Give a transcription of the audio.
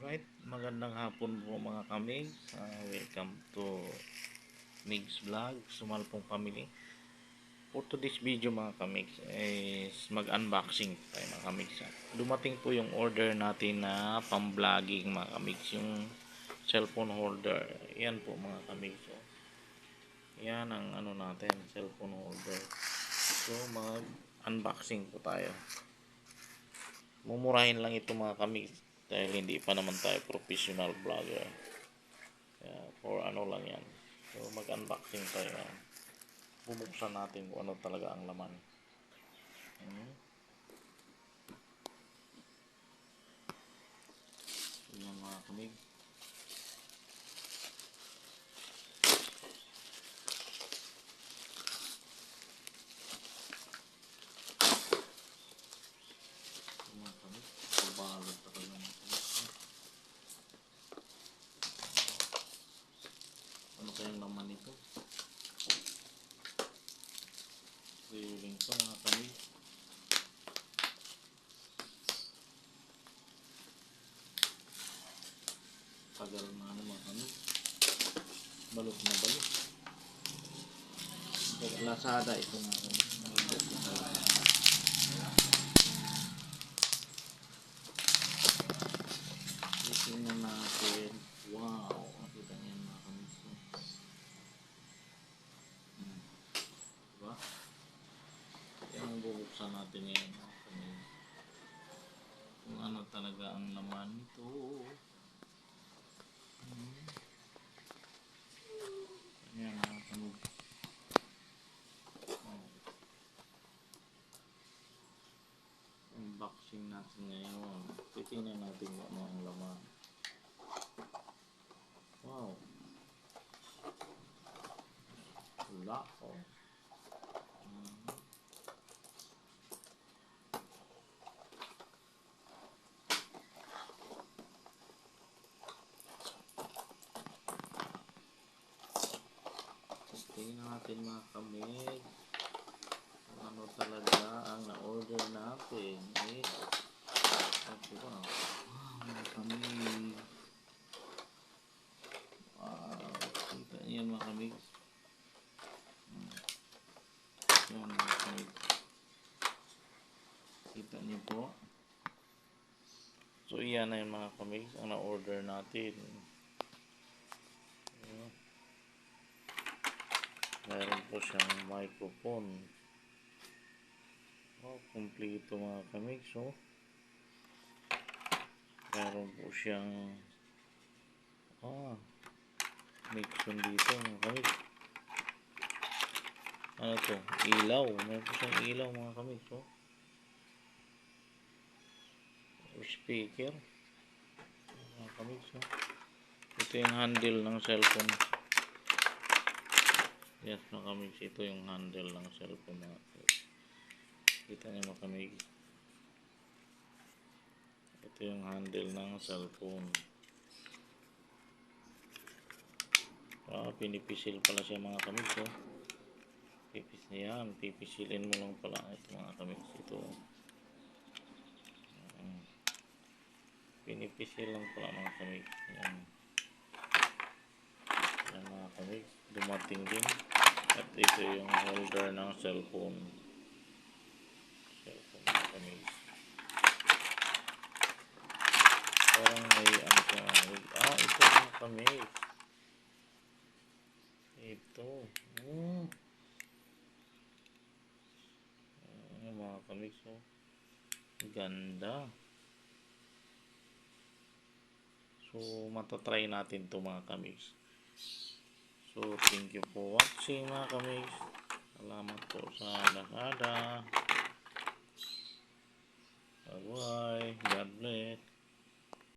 Alright, magandang hapon po mga kamigs. Welcome to Migs Vlog, Sumalpong Family. For today's video mga kamigs is mag-unboxing tayo mga kamigs. Dumating po yung order natin na pang-vlogging mga kamigs, yung cellphone holder. Yan po mga kamigs. So, yan ang ano natin, cellphone holder. So mag-unboxing po tayo. Mumurahin lang ito mga kamigs dahil hindi pa naman tayo professional vlogger. Kaya for ano lang yan. So mag-unboxing tayo. Bubuksan natin kung ano talaga ang laman. So yan mga kamigs. Pabalot talaga mga kamigs. Ano kayang laman nito? Reeling to mga kamigs. Tagal na ano mga kamigs. Balot na balot. Lazada ito mga kamigs. Tingnan natin. Wow, nakita niyan mga kamigs. Diba? Yung bubuksan natin yan mga kamigs. Kung ano talaga ang laman nito. Ayan mga kamigs. Unboxing natin ngayon. Titingnan natin kung ano ang laman. Wow. Wala oh. Tingnan natin mga kamigs. Kung ano talaga ang na-order natin. Okay ba? Wow mga kamigs. Wow. Kita niyo mga kamigs. Yan mga kamigs. Kita niyo po. So iyan na yung mga kamigs ang na-order natin. Meron po siyang microphone. Oh, kompleto mga kamigs. Oh. Meron po siyang mixon dito mga kamigs. Ano to? Ilaw. Meron po siyang ilaw mga kamigs. Oh. Speaker. Mga kamigs. Oh. Ito yung handle ng cellphone. Yes mga kamigs. Ito yung handle ng cellphone mga kamigs. Kita niyo mga kamigs. Ito yung handle ng cellphone. Pinipisil pala siya mga kamigs. Oh. Pipisilin mo lang pala ito mga kamigs. Ito. Pinipisil lang pala mga kamigs. Yan. Yan mga kamigs. Dumating din. At ito yung holder ng cellphone. Cellphone mga kamigs. Parang may ano siya mga kamigs. Ito mga kamigs. Ito. Mga kamigs. Oh. Ganda. So matatry natin to mga kamigs. So thank you for watching mga kamigs. Salamat po sa Lazada. Bye bye. God bless.